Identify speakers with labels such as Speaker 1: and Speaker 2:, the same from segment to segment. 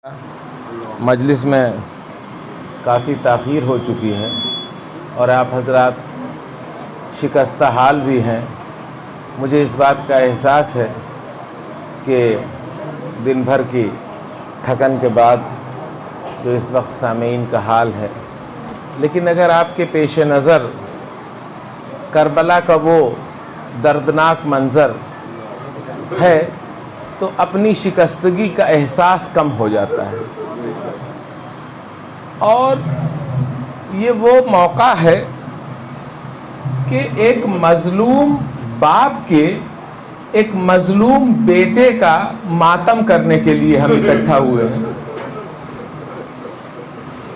Speaker 1: مجلس میں کافی تاخیر ہو چکی ہے اور آپ حضرات شکستہ حال بھی ہیں۔ مجھے اس بات کا احساس ہے کہ دن بھر کی تھکن کے بعد جو اس وقت سامعین کا حال ہے، لیکن اگر آپ کے پیش نظر کربلا کا وہ دردناک منظر ہے تو اپنی شکستگی کا احساس کم ہو جاتا ہے، اور یہ وہ موقع ہے کہ ایک مظلوم باپ کے ایک مظلوم بیٹے کا ماتم کرنے کے لیے ہم اکٹھا ہوئے ہیں۔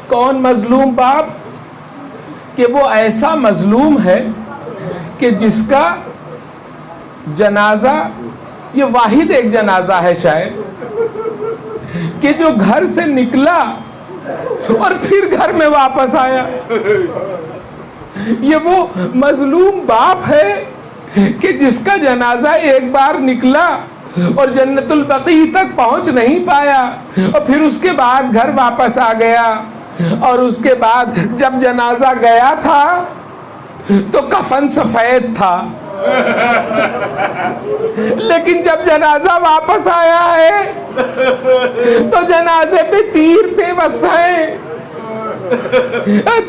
Speaker 1: کون مظلوم باپ؟ کہ وہ ایسا مظلوم ہے کہ جس کا جنازہ، یہ واحد ایک جنازہ ہے شاید، کہ جو گھر سے نکلا اور پھر گھر میں واپس آیا۔ یہ وہ مظلوم باپ ہے کہ جس کا جنازہ ایک بار نکلا اور جنت البقیع تک پہنچ نہیں پایا اور پھر اس کے بعد گھر واپس آ گیا، اور اس کے بعد جب جنازہ گیا تھا تو کفن سفید تھا، لیکن جب جنازہ واپس آیا ہے تو جنازے پہ تیر پیوست ہیں،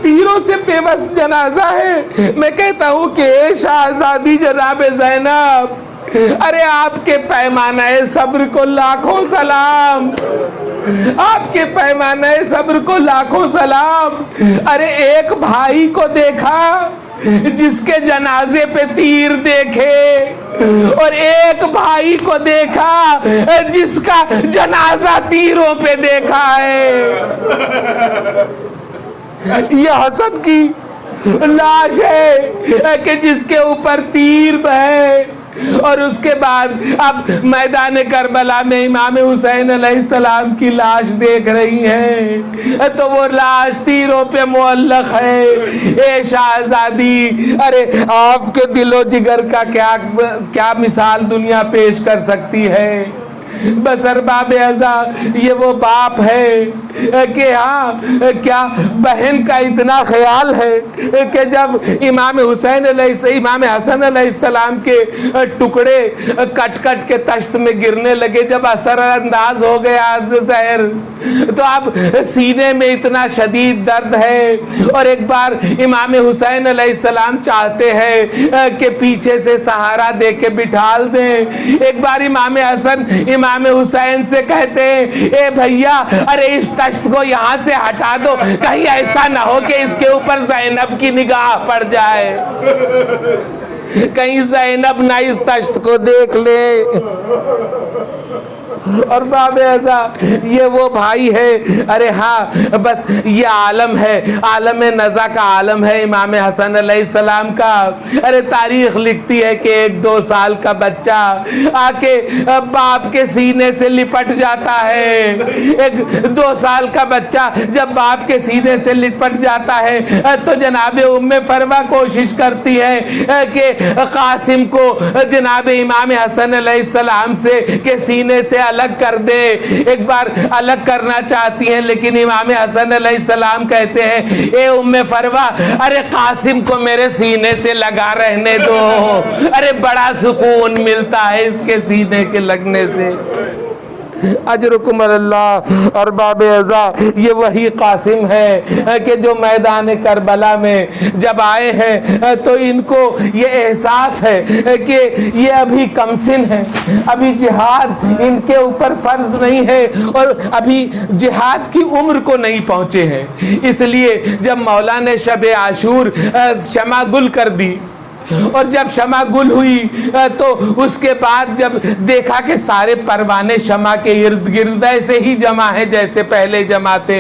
Speaker 1: تیروں سے پیوست جنازہ ہے۔ میں کہتا ہوں کہ اے شہزادی جناب زینب، ارے آپ کے پیمانہ صبر کو لاکھوں سلام، آپ کے پیمانہ صبر کو لاکھوں سلام۔ ارے ایک بھائی کو دیکھا جس کے جنازے پہ تیر دیکھے، اور ایک بھائی کو دیکھا جس کا جنازہ تیروں پہ دیکھا ہے۔ یہ حسن کی لاش ہے کہ جس کے اوپر تیر بہے، اور اس کے بعد اب میدان کربلا میں امام حسین علیہ السلام کی لاش دیکھ رہی ہیں تو وہ لاش تیروں پہ معلق ہے۔ اے شہزادی، ارے آپ کے دل و جگر کا کیا مثال دنیا پیش کر سکتی ہے؟ بس ارباب ازا، یہ وہ باپ ہے کہ ہاں کیا بہن کا اتنا خیال ہے کہ جب امام حسین امام حسن علیہ السلام کے ٹکڑے کٹ کٹ کے تشت میں گرنے لگے، جب اثر انداز ہو گیا زہر، تو اب سینے میں اتنا شدید درد ہے، اور ایک بار امام حسین علیہ السلام چاہتے ہیں کہ پیچھے سے سہارا دے کے بٹھال دیں۔ ایک بار امام حسن امام حسین سے کہتے ہیں، اے بھیا، ارے اس تشت کو یہاں سے ہٹا دو، کہیں ایسا نہ ہو کہ اس کے اوپر زینب کی نگاہ پڑ جائے، کہیں زینب نہ اس تشت کو دیکھ لے۔ اور باب ازا، یہ وہ بھائی ہے، ارے ہاں بس یہ عالم ہے، عالم نزا کا عالم ہے امام حسن علیہ السلام کا۔ ارے تاریخ لکھتی ہے کہ 1-2 سال کا بچہ آ کے باپ کے سینے سے لپٹ جاتا ہے۔ 1-2 سال کا بچہ جب باپ کے سینے سے لپٹ جاتا ہے تو جناب ام فروا کوشش کرتی ہے کہ قاسم کو جناب امام حسن علیہ السلام سے کے سینے سے الگ کر دے۔ ایک بار الگ کرنا چاہتی ہیں، لیکن امام حسن علیہ السلام کہتے ہیں، اے ام فروا، ارے قاسم کو میرے سینے سے لگا رہنے دو، ارے بڑا سکون ملتا ہے اس کے سینے کے لگنے سے۔ اجرکم اللہ۔ اور باب ازا، یہ وہی قاسم ہے کہ جو میدان کربلا میں جب آئے ہیں تو ان کو یہ احساس ہے کہ یہ ابھی کم سن ہے، ابھی جہاد ان کے اوپر فرض نہیں ہے، اور ابھی جہاد کی عمر کو نہیں پہنچے ہیں۔ اس لیے جب مولا نے شب عاشور شمع گل کر دی، اور جب شمع گل ہوئی تو اس کے بعد جب دیکھا کہ سارے پروانے شمع کے ارد گرد ویسے ہی جمع ہیں جیسے پہلے جمع تھے،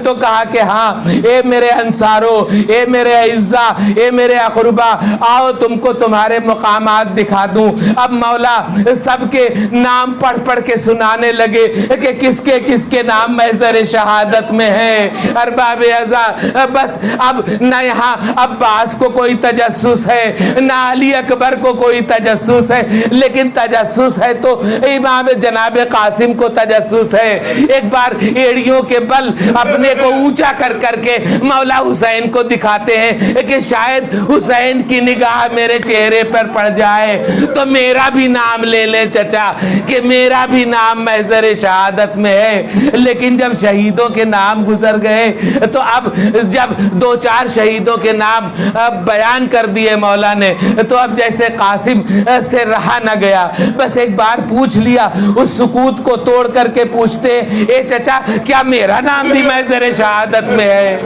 Speaker 1: تو کہا کہ ہاں اے میرے انصارو، اے میرے اعزا، اے میرے اقربا، آؤ تم کو تمہارے مقامات دکھا دوں۔ اب مولا سب کے نام پڑھ پڑھ کے سنانے لگے کہ کس کے نام محضر شہادت میں ہیں۔ ارباب ازا، بس اب نہ یہاں عباس کو کوئی تجسس ہے، نہ علی اکبر کو کوئی تجسس ہے، لیکن تجسس ہے تو امام جناب قاسم کو تجسس ہے۔ ایک بار ایڑیوں کے بل اپنے کو اونچا کر کر کے مولا حسین کو دکھاتے ہیں کہ شاید حسین کی نگاہ میرے چہرے پر پڑ جائے تو میرا بھی نام لے لے چچا، کہ میرا بھی نام محضر شہادت میں ہے۔ لیکن جب شہیدوں کے نام گزر گئے تو اب جب دو چار شہیدوں کے نام بیان کر دیے مولا نے تو اب جیسے قاسم سے رہا نہ گیا، بس ایک بار پوچھ لیا، اس سکوت کو توڑ کر کے پوچھتے اے چچا کیا میرا نام بھی محضر شہادت میں ہے؟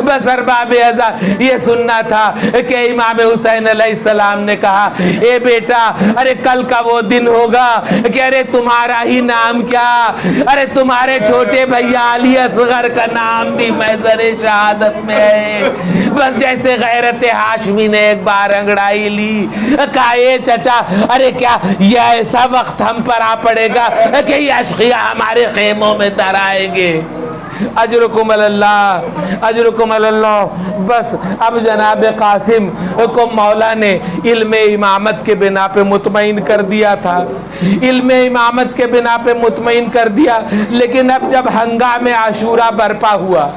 Speaker 1: بس ارباب ازا یہ سننا تھا کہ امام حسین علیہ السلام نے کہا اے بیٹا، ارے کل کا وہ دن ہوگا کہ ارے تمہارا ہی نام کیا، ارے تمہارے چھوٹے بھیا علی اصغر کا نام بھی محضر شہادت میں ہے۔ بس جیسے غیرت ہاشمی نے ایک بار انگڑائی لی، کہا اے چچا ارے کیا یہ ایسا وقت ہم پر آ پڑے گا کہ یہ اشقیاء ہمارے خیموں میں در آئیں گے؟ اجرکم اللہ، اجرکم اللہ۔ بس اب جناب قاسم کو مولا نے علم امامت کے بنا پہ مطمئن کر دیا تھا، علم امامت کے بنا پہ مطمئن کر دیا۔ لیکن اب جب ہنگام عاشورہ برپا ہوا،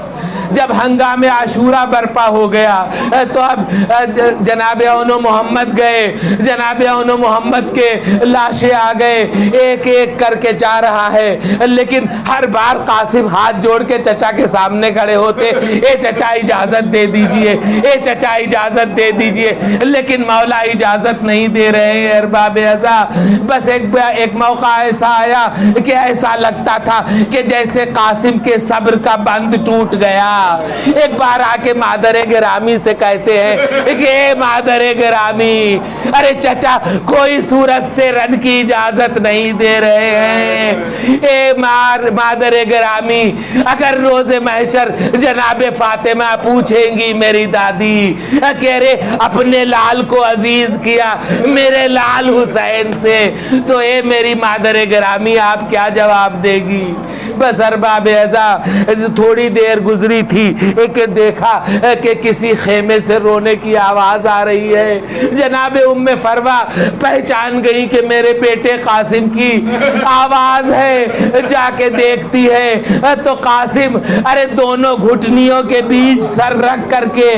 Speaker 1: جب ہنگام عاشورہ برپا ہو گیا تو اب جناب اون و محمد گئے، جناب اون و محمد کے لاشیں آ گئے، ایک ایک کر کے جا رہا ہے، لیکن ہر بار قاسم ہاتھ جوڑ کے چچا کے سامنے کھڑے ہوتے، اے چچا اجازت دے دیجئے، اے چچا اجازت دے دیجئے، لیکن مولا اجازت نہیں دے رہے ہیں ارباب ازا۔ بس ایک موقع ایسا آیا کہ ایسا لگتا تھا کہ جیسے قاسم کے صبر کا بند ٹوٹ گیا۔ ایک بار آ کے مادر گرامی سے کہتے ہیں کہ اے مادر گرامی، ارے چچا کوئی صورت سے رن کی اجازت نہیں دے رہے ہیں، اے مادر گرامی اگر روز محشر جناب فاطمہ پوچھیں گی میری دادی کہ ارے اپنے لال کو عزیز کیا میرے لال حسین سے، تو اے میری مادر گرامی آپ کیا جواب دے گی؟ بس ارباب ازا تھوڑی دیر گزری تھی کہ دیکھا کہ کسی خیمے سے رونے کی آواز آ رہی ہے۔ جناب ام فروا پہچان گئی کہ میرے بیٹے قاسم کی آواز ہے، جا کے دیکھتی ہے تو قاسم ارے دونوں گھٹنیوں کے بیچ سر رکھ کر کے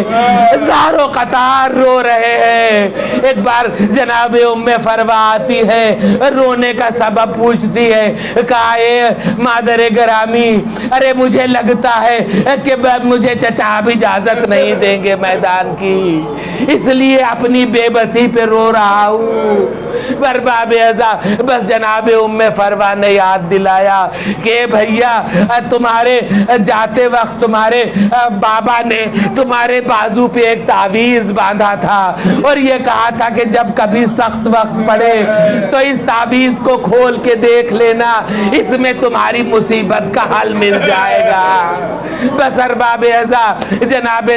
Speaker 1: زار و قطار رو رہے ہیں۔ ایک بار جناب ام فروا آتی ہے، رونے کا سبب پوچھتی ہے، کہا اے مادر گرامی ارے مجھے لگتا ہے کہ مجھے چچا اب اجازت نہیں دیں گے میدان کی، اس لیے اپنی بے بسی پہ رو رہا ہوں۔ ارباب ازا بس جناب ام فروا نے یاد دلایا کہ بھیا تمہارے جاتے وقت تمہارے بابا نے تمہارے بازو پہ ایک تعویذ باندھا تھا اور یہ کہا تھا کہ جب کبھی سخت وقت پڑے تو اس تعویذ کو کھول کے دیکھ لینا، اس میں تمہاری مصیبت کا حل مل جائے گا۔ بس ارباب ازا جناب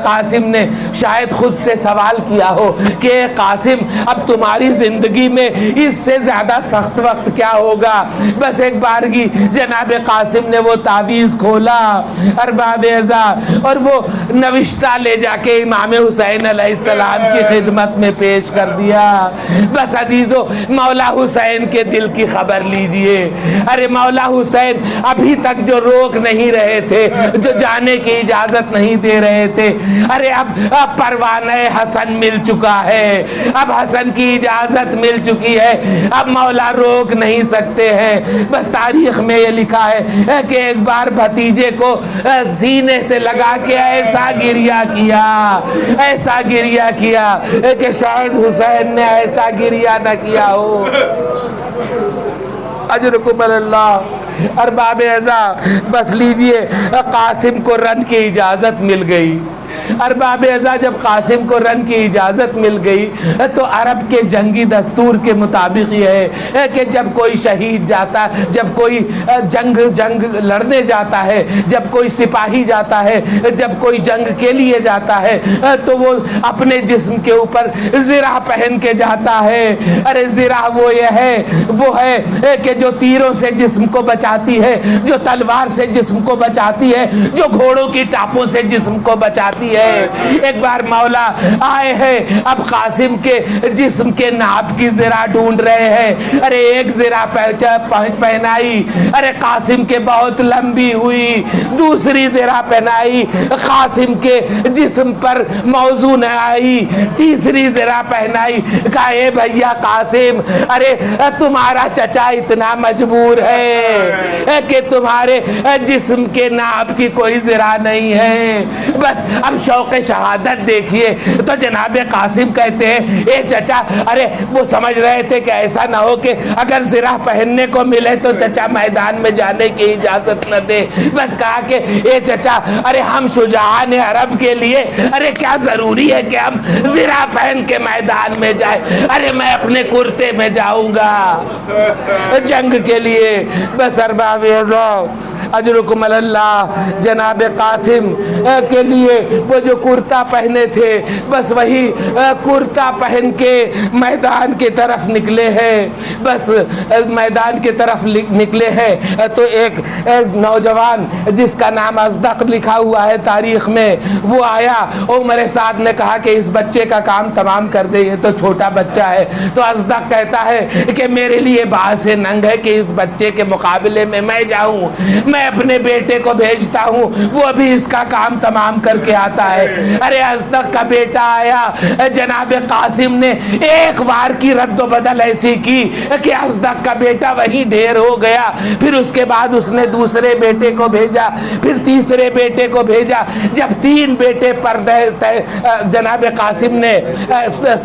Speaker 1: قاسم نے شاید خود سے سوال کیا ہو کہ قاسم اب تمہاری زندگی میں اس سے زیادہ سخت وقت کیا ہوگا؟ بس ایک بارگی جناب قاسم نے وہ تعویذ کھولا ارباب ازا اور وہ نوشتہ لے جا کے امام حسین علیہ السلام کی خدمت میں پیش کر دیا۔ بس عزیزو مولا حسین کے دل کی خبر لیجئے، ارے مولا حسین ابھی تک جو روک نہیں رہے تھے، جو جانے کی اجازت نہیں دے رہے تھے، ارے اب پروانہ حسن مل چکا ہے، اب حسن کی اجازت مل چکی ہے، اب مولا روک نہیں سکتے ہیں۔ بس تاریخ میں یہ لکھا ہے کہ ایک بار بھتیجے کو سینے سے لگا کے ایسا گریہ کیا، ایسا گریہ کیا کہ شاید حسین نے ایسا گریہ نہ کیا ہو۔ اجرکم اللہ۔ ارباب ازا بس لیجئے قاسم کو رن کی اجازت مل گئی۔ ارباب ازا جب قاسم کو رن کی اجازت مل گئی تو عرب کے جنگی دستور کے مطابق یہ ہے کہ جب کوئی شہید جاتا، جب کوئی جنگ لڑنے جاتا ہے، جب کوئی سپاہی جاتا ہے، جب کوئی جنگ کے لیے جاتا ہے تو وہ اپنے جسم کے اوپر زرہ پہن کے جاتا ہے۔ ارے زرہ وہ ہے کہ جو تیروں سے جسم کو بچاتی ہے، جو تلوار سے جسم کو بچاتی ہے، جو گھوڑوں کی ٹاپوں سے جسم کو بچاتی ہے۔ ہے. ایک بار مولا آئے ہیں, اب قاسم کے جسم کے ناپ کی زرہ ڈھونڈ رہے ہیں. ارے ایک زرہ پہنائی, ارے قاسم کے بہت لمبی ہوئی. دوسری زرہ پہنائی, قاسم کے جسم پر موزوں نہ آئی. تیسری زرہ پہنائی, کہا اے بھیا قاسم, ارے تمہارا چچا اتنا مجبور ہے کہ تمہارے جسم کے ناپ کی کوئی زرہ نہیں ہے. بس اب شوق شہادت دیکھیے. تو جناب قاسم کہتے ہیں اے چچا, ارے وہ سمجھ رہے تھے کہ ایسا نہ ہو کہ اگر زرہ پہننے کو ملے تو چچا میدان میں جانے کی اجازت نہ دے. بس کہا کہ اے چچا, ارے ہم شجاعان عرب کے لیے ارے کیا ضروری ہے کہ ہم زرہ پہن کے میدان میں جائیں. ارے میں اپنے کرتے میں جاؤں گا جنگ کے لیے. بس ارباب اجرکم اللہ, جناب قاسم کے لیے وہ جو کرتا پہنے تھے بس وہی کرتا پہن کے میدان کی طرف نکلے ہیں. بس میدان کی طرف نکلے ہیں تو ایک نوجوان جس کا نام ازدق لکھا ہوا ہے تاریخ میں, وہ آیا. عمر سعد نے کہا کہ اس بچے کا کام تمام کر دے, یہ تو چھوٹا بچہ ہے. تو ازدق کہتا ہے کہ میرے لیے باعث ننگ ہے کہ اس بچے کے مقابلے میں جاؤں. میں اپنے بیٹے کو بھیجتا ہوں, وہ ابھی اس کا کام تمام کر کے آتا ہے. ارے ازدق کا بیٹا آیا, جناب قاسم نے ایک وار کی رد و بدل ایسی کی کہ ازدق کا بیٹا وہی ڈھیر ہو گیا. پھر اس کے بعد اس نے دوسرے بیٹے کو بھیجا, پھر تیسرے بیٹے کو بھیجا. جب 3 بیٹے جناب قاسم نے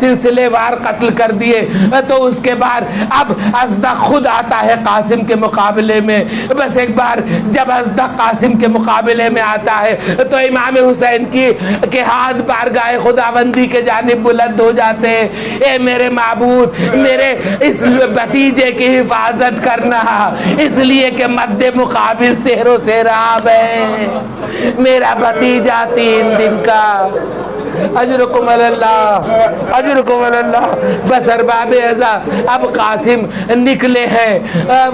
Speaker 1: سلسلے وار قتل کر دیے تو اس کے بعد اب ازدق خود آتا ہے قاسم کے مقابلے میں. بس ایک بار جب ازدق قاسم کے مقابلے میں آتا ہے تو امام حسین کے ہاتھ بارگاہ خداوندی کے جانب بلند ہو جاتے ہیں. اے میرے معبود, میرے اس بھتیجے کی حفاظت کرنا, اس لیے کہ مد مقابل سحر و سیراب ہے. میرا بھتیجا 3 دن کا. اجرکم اللہ, اجرکم اللہ. بس ارباب ازا, اب قاسم نکلے ہیں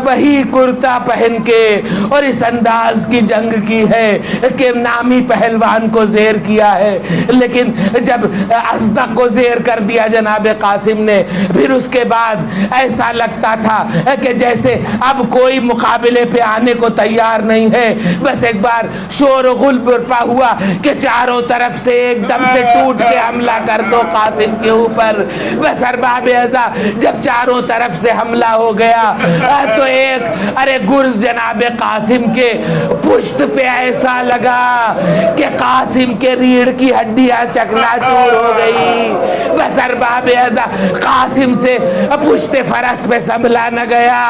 Speaker 1: وہی کرتا پہن کے, اور اس انداز کی جنگ کی ہے کہ نامی پہلوان کو زیر کیا ہے. لیکن جب ازدق کو زیر کر دیا جناب قاسم نے, پھر اس کے بعد ایسا لگتا تھا کہ جیسے اب کوئی مقابلے پہ آنے کو تیار نہیں ہے. بس ایک بار شور و غل برپا ہوا کہ چاروں طرف سے ایک دم سے ٹوٹ کے حملہ کر دو قاسم کے اوپر. بس ارباب ازا, جب چاروں طرف سے حملہ ہو گیا تو ایک ارے گرز جناب قاسم کے پشت پہ ایسا لگا کہ قاسم کے ریڑھ کی ہڈیاں چکنا چور ہو گئی. بس ارباب ازا, قاسم سے پشت فرس پہ سنبھلا نہ گیا.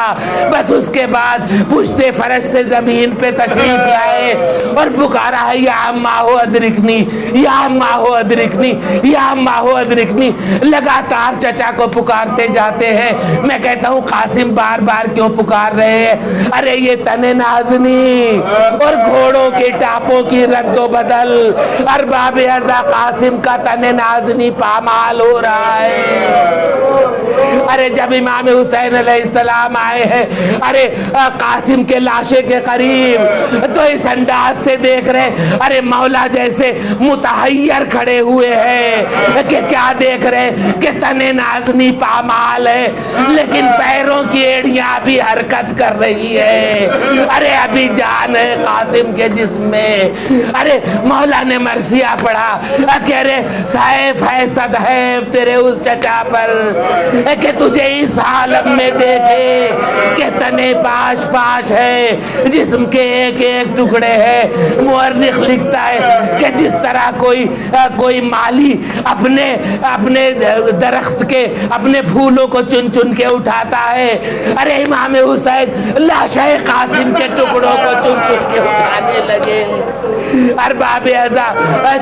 Speaker 1: بس اس کے بعد پشت فرس سے زمین پہ تشریف لائے اور پکارا ہے یا اماں ہو ادرکنی, یا اماں ہو ادرکنی, یا اماں ہو ادرکنی. لگاتار چچا کو پکارتے جاتے ہیں. میں کہتا ہوں قاسم بار بار کیوں پکار رہے ہیں؟ ارے یہ تن نازنی اور گھوڑوں کے ٹاپوں کی رد و بدل, ارباب ازا قاسم کا تن نازنی پامال ہو رہا ہے. ارے جب امام حسین علیہ السلام آئے ہیں ارے قاسم کے لاشے کے قریب, تو اس انداز سے دیکھ رہے ارے مولا جیسے متحیر کھڑے ہوئے ہیں کہ کیا دیکھ رہے کہ تن نازنی پامال ہے لیکن پیروں کی ایڑیاں بھی حرکت کر رہی ہے. ارے ابھی جان ہے قاسم کے جسم میں. ارے مولا نے مرثیہ پڑھا کہ ارے سیف ہے صدحیف تیرے اس چچا پر کہ تجھے اس عالم میں دیکھے کہ تنے پاش پاش ہے, جسم کے ایک ایک ٹکڑے ہیں. مورخ لکھتا ہے کہ جس طرح کوئی مالی اپنے درخت کے اپنے پھولوں کو چن چن کے اٹھاتا ہے, ارے امام حسین لاشہ قاسم کے ٹکڑوں کو چن چن کے اٹھانے لگے. ارباب ازا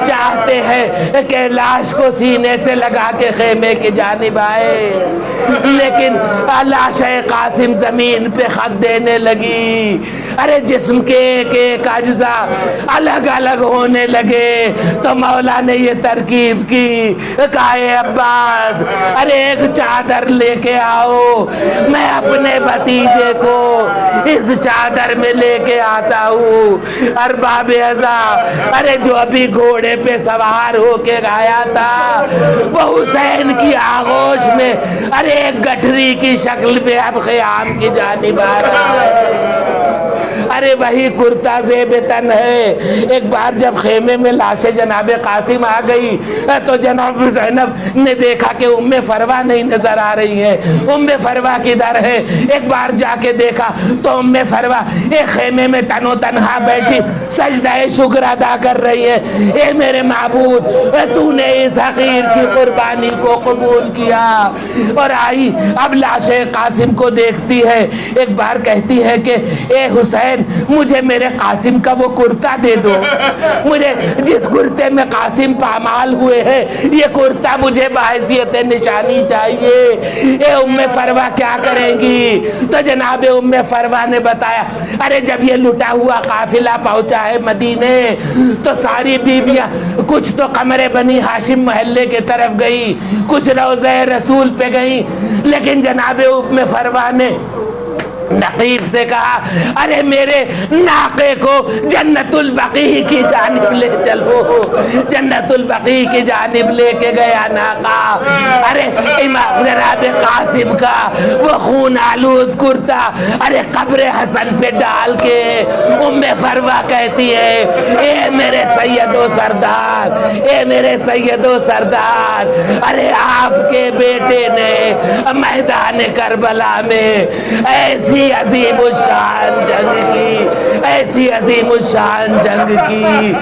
Speaker 1: چاہتے ہیں کہ لاش کو سینے سے لگا کے خیمے کی جانب آئے, لیکن لاشہ قاسم زمین پہ خط دینے لگی. ارے جسم کے ایک ایک اجزا الگ الگ ہونے لگے تو مولا نے یہ ترکیب کی، کہا اے عباس ارے ایک چادر لے کے آؤ، میں اپنے بھتیجے کو اس چادر میں لے کے آتا ہوں۔ ارباب ازا ارے جو ابھی گھوڑے پہ سوار ہو کے گایا تھا وہ حسین کی آغوش میں ارے ایک گٹھری کی شکل پہ اب خیام کی جانب آ رہا ہے۔ ارے وہی کرتا زیب تن ہے۔ ایک بار جب خیمے میں لاش جناب قاسم آ گئی تو جناب زینب نے دیکھا کہ ام فروا نہیں نظر آ رہی ہے، ام فروا کدھر ہے؟ ایک بار جا کے دیکھا تو ام فروا ایک خیمے میں تن و تنہا بیٹھی سجدہ شکر ادا کر رہی ہے۔ اے میرے معبود تو نے اس حقیر کی قربانی کو قبول کیا۔ اور آئی اب لاش قاسم کو دیکھتی ہے، ایک بار کہتی ہے کہ اے حسین مجھے میرے قاسم کا وہ کرتا دے دو، مجھے جس کرتے میں قاسم پامال ہوئے ہیں یہ کرتا مجھے بحیثیت نشانی چاہیے۔ اے ام فروا کیا کریں گی؟ تو جناب ام فروا نے بتایا ارے جب یہ لٹا ہوا قافلہ پہنچا ہے مدینے تو ساری بیویاں کچھ تو قمر بنی ہاشم محلے کے طرف گئی، کچھ روضہ رسول پہ گئی، لیکن جناب ام فروا نے نقیب سے کہا ارے میرے ناقے کو جنت البقیع کی جانب لے چلو۔ جنت البقیع کی جانب لے کے گیا ناقا، ارے امام جناب قاسم کا وہ خون آلود کرتا ارے قبر حسن پہ ڈال کے ام فروا کہتی ہے اے میرے سید و سردار، اے میرے سید و سردار، ارے آپ کے بیٹے نے میدان کربلا میں ایسی عظیم الشان جنگ کی، ایسی عظیم الشان جنگ کی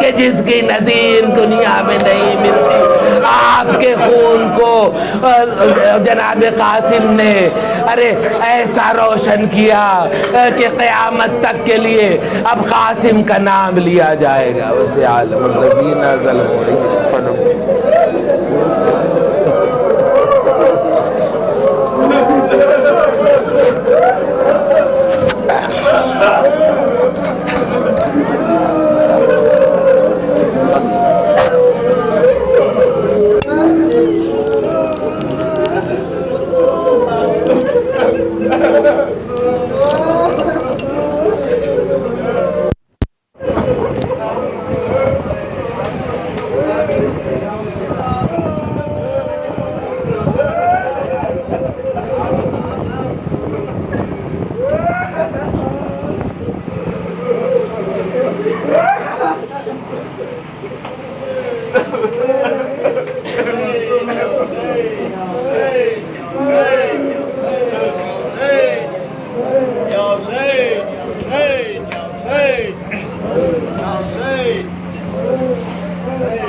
Speaker 1: کہ جس کی نظیر دنیا میں نہیں ملتی۔ آپ کے خون کو جناب قاسم نے ارے ایسا روشن کیا کہ قیامت تک کے لیے اب قاسم کا نام لیا جائے گا۔ ویسے عالم الذین ظلموا
Speaker 2: Hey!